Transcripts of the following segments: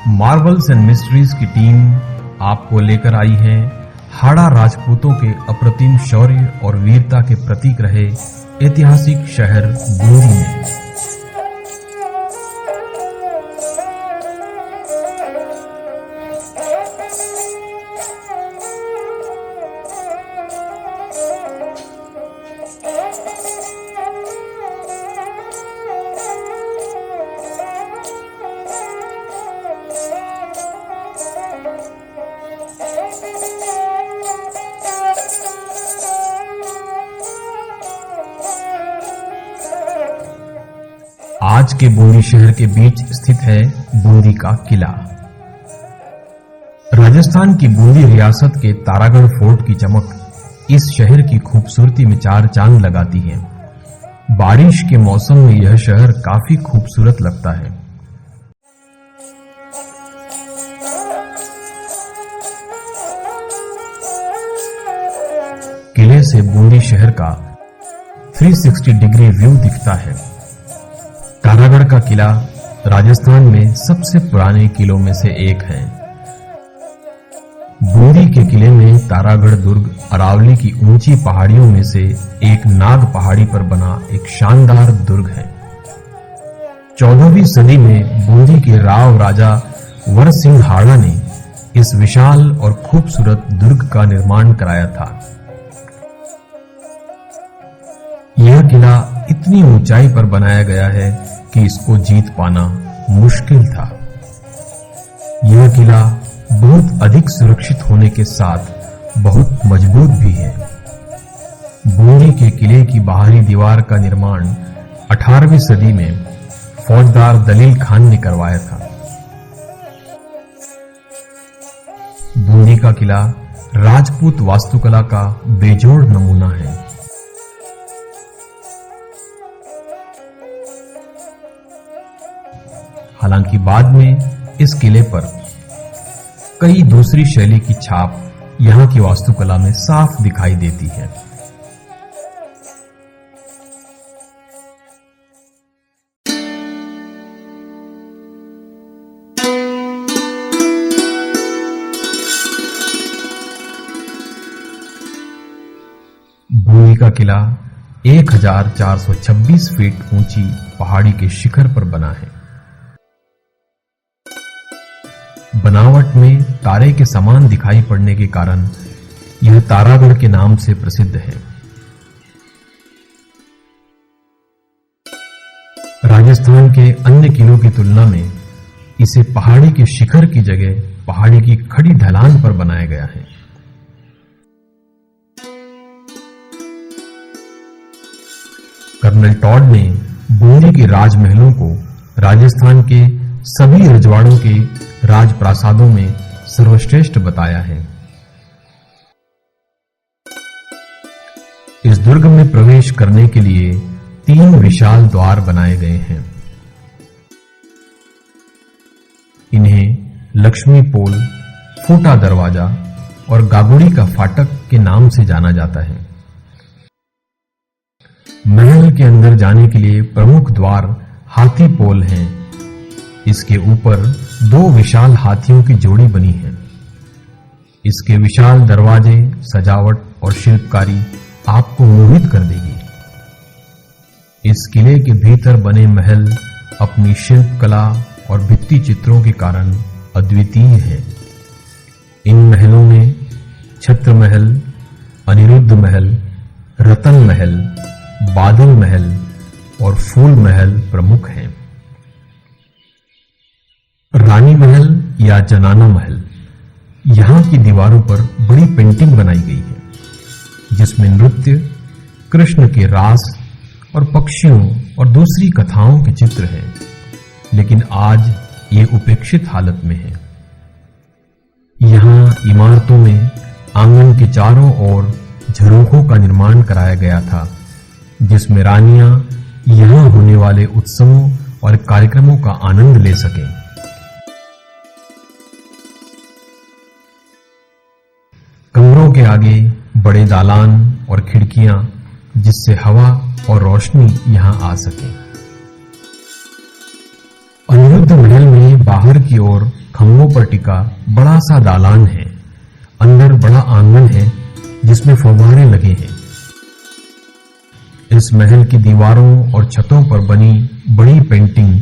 Marvels and mysteries की team आपको लेकर आई है हाड़ा राजपूतों के अप्रतिम शौर्य और वीरता के प्रतीक रहे ऐतिहासिक शहर बूंदी में। आज के बूंदी शहर के बीच स्थित है बूंदी का किला। राजस्थान की बूंदी रियासत के तारागढ़ फोर्ट की चमक इस शहर की खूबसूरती में चार चांद लगाती है। बारिश के मौसम में यह शहर काफी खूबसूरत लगता है। किले से बूंदी शहर का 360 डिग्री व्यू दिखता है। तारागढ़ का किला राजस्थान में सबसे पुराने किलों में से एक है। बूंदी के किले में तारागढ़ दुर्ग अरावली की ऊंची पहाड़ियों में से एक नाग पहाड़ी पर बना एक शानदार दुर्ग है। 14वीं सदी में बूंदी के राव राजा वर सिंह हाड़ा ने इस विशाल और खूबसूरत दुर्ग का निर्माण कराया था। यह किला इतनी ऊंचाई पर बनाया गया है कि इसको जीत पाना मुश्किल था। यह किला बहुत अधिक सुरक्षित होने के साथ बहुत मजबूत भी है। बूंदी के किले की बाहरी दीवार का निर्माण 18वीं सदी में फौजदार दलील खान ने करवाया था। बूंदी का किला राजपूत वास्तुकला का बेजोड़ नमूना है। हालांकि बाद में इस किले पर कई दूसरी शैली की छाप यहां की वास्तुकला में साफ दिखाई देती है। बूंदी का किला 1426 फीट ऊंची पहाड़ी के शिखर पर बना है। बनावट में तारे के समान दिखाई पड़ने के कारण यह तारागढ़ के नाम से प्रसिद्ध है। राजस्थान के अन्य किलों की तुलना में इसे पहाड़ी के शिखर की जगह पहाड़ी की खड़ी ढलान पर बनाया गया है। कर्नल टॉड ने बूंदी के राजमहलों को राजस्थान के सभी रजवाड़ों के राजप्रासादों में सर्वश्रेष्ठ बताया है। इस दुर्ग में प्रवेश करने के लिए 3 विशाल द्वार बनाए गए हैं। इन्हें लक्ष्मी पोल, फूटा दरवाजा और गागुड़ी का फाटक के नाम से जाना जाता है। महल के अंदर जाने के लिए प्रमुख द्वार हाथी पोल हैं। इसके ऊपर 2 विशाल हाथियों की जोड़ी बनी है। इसके विशाल दरवाजे, सजावट और शिल्पकारी आपको मोहित कर देगी। इस किले के भीतर बने महल अपनी शिल्पकला और भित्ति चित्रों के कारण अद्वितीय हैं। इन महलों में छत्र महल, अनिरुद्ध महल, रतन महल, बादल महल और फूल महल प्रमुख हैं। रानी महल या जनाना महल, यहां की दीवारों पर बड़ी पेंटिंग बनाई गई है जिसमें नृत्य, कृष्ण के रास और पक्षियों और दूसरी कथाओं के चित्र हैं, लेकिन आज ये उपेक्षित हालत में है। यहां इमारतों में आंगन के चारों ओर झरोखों का निर्माण कराया गया था जिसमें रानियां यहां होने वाले उत्सवों और कार्यक्रमों का आनंद ले सकें। कमरों के आगे बड़े दालान और खिड़कियां जिससे हवा और रोशनी यहां आ सके। अनिरुद्ध महल में बाहर की ओर खंभों पर टिका बड़ा सा दालान है। अंदर बड़ा आंगन है जिसमें फव्वारे लगे हैं। इस महल की दीवारों और छतों पर बनी बड़ी पेंटिंग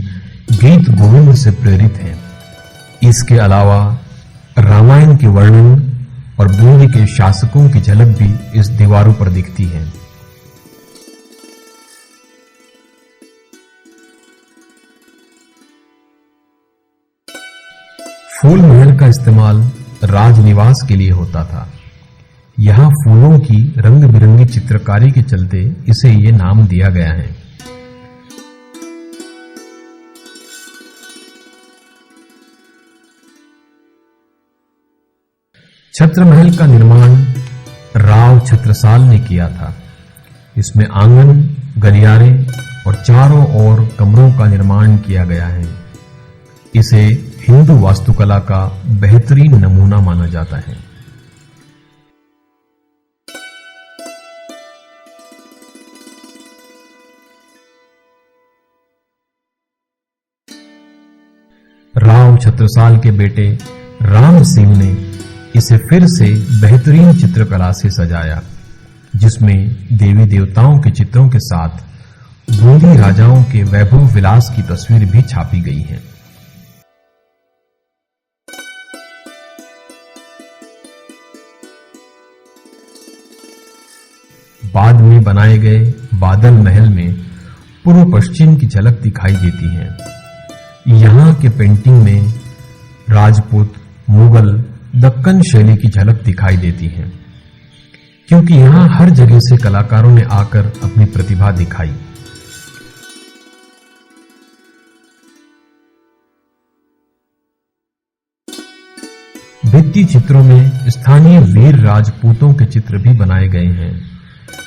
गीत गोविंद से प्रेरित है। इसके अलावा रामायण के वर्णन और बूंदी के शासकों की झलक भी इस दीवारों पर दिखती है। फूल महल का इस्तेमाल राजनिवास के लिए होता था। यहां फूलों की रंग बिरंगी चित्रकारी के चलते इसे ये नाम दिया गया है। छत्र महल का निर्माण राव छत्रसाल ने किया था। इसमें आंगन, गलियारे और चारों ओर कमरों का निर्माण किया गया है। इसे हिंदू वास्तुकला का बेहतरीन नमूना माना जाता है। राव छत्रसाल के बेटे राम सिंह ने इसे फिर से बेहतरीन चित्रकला से सजाया, जिसमें देवी देवताओं के चित्रों के साथ बूंदी राजाओं के वैभव विलास की तस्वीर भी छापी गई है। बाद में बनाए गए बादल महल में पूर्व पश्चिम की झलक दिखाई देती है। यहां के पेंटिंग में राजपूत, मुगल, दक्कन शैली की झलक दिखाई देती है, क्योंकि यहां हर जगह से कलाकारों ने आकर अपनी प्रतिभा दिखाई। भित्ति चित्रों में स्थानीय वीर राजपूतों के चित्र भी बनाए गए हैं।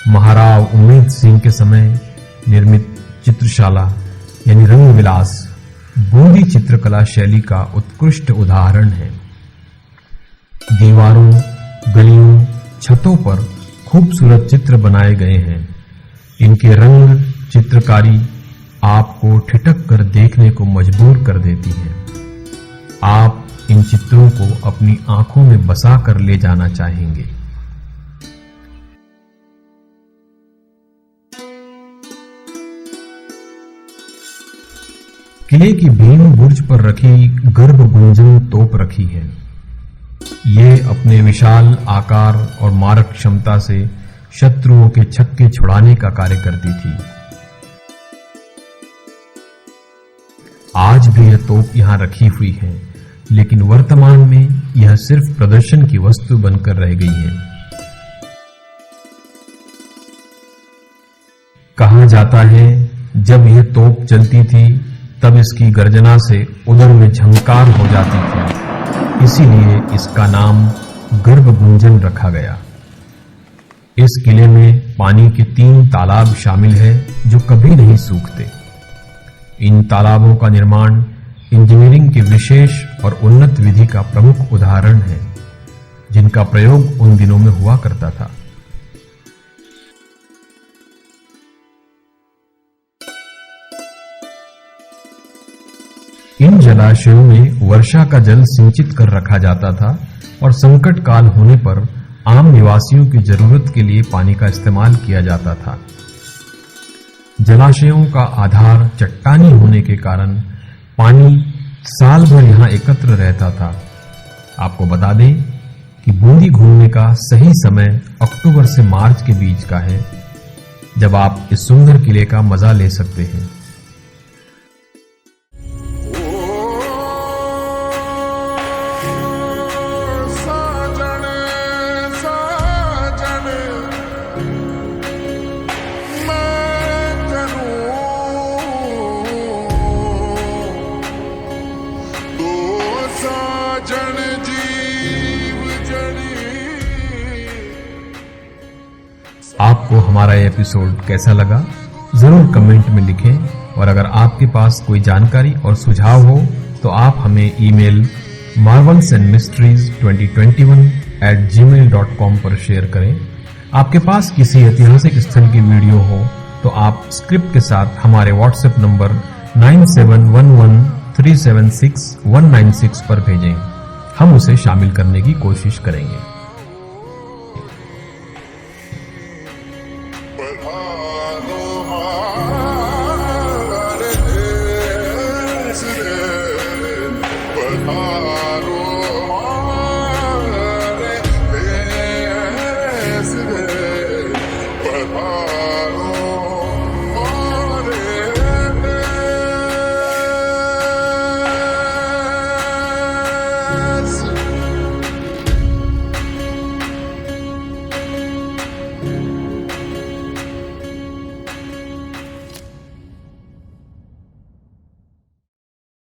महाराव उम्मेद सिंह के समय निर्मित चित्रशाला यानी रंग विलास बूंदी चित्रकला शैली का उत्कृष्ट उदाहरण है। दीवारों, गलियों, छतों पर खूबसूरत चित्र बनाए गए हैं। इनके रंग, चित्रकारी आपको ठिठक कर देखने को मजबूर कर देती है। आप इन चित्रों को अपनी आंखों में बसा कर ले जाना चाहेंगे। किले की भीम बुर्ज पर रखी गर्भ गुंजन तोप रखी है। ये अपने विशाल आकार और मारक क्षमता से शत्रुओं के छक्के छुड़ाने का कार्य करती थी। आज भी यह तोप यहां रखी हुई है, लेकिन वर्तमान में यह सिर्फ प्रदर्शन की वस्तु बनकर रह गई है। कहा जाता है जब यह तोप चलती थी तब इसकी गर्जना से उदर में झंकार हो जाती थी, इसीलिए इसका नाम गर्भगुंजन रखा गया। इस किले में पानी के 3 तालाब शामिल हैं जो कभी नहीं सूखते। इन तालाबों का निर्माण इंजीनियरिंग के विशेष और उन्नत विधि का प्रमुख उदाहरण है, जिनका प्रयोग उन दिनों में हुआ करता था। इन जलाशयों में वर्षा का जल सिंचित कर रखा जाता था और संकट काल होने पर आम निवासियों की जरूरत के लिए पानी का इस्तेमाल किया जाता था। जलाशयों का आधार चट्टानी होने के कारण पानी साल भर यहां एकत्र रहता था। आपको बता दें कि बूंदी घूमने का सही समय अक्टूबर से मार्च के बीच का है, जब आप इस सुंदर किले का मजा ले सकते हैं। आपको हमारा ये एपिसोड कैसा लगा जरूर कमेंट में लिखें, और अगर आपके पास कोई जानकारी और सुझाव हो तो आप हमें ईमेल marvelsandmysteries2021@gmail.com पर शेयर करें। आपके पास किसी ऐतिहासिक स्थल की वीडियो हो तो आप स्क्रिप्ट के साथ हमारे व्हाट्सएप नंबर 9711 376196 पर भेजें। हम उसे शामिल करने की कोशिश करेंगे।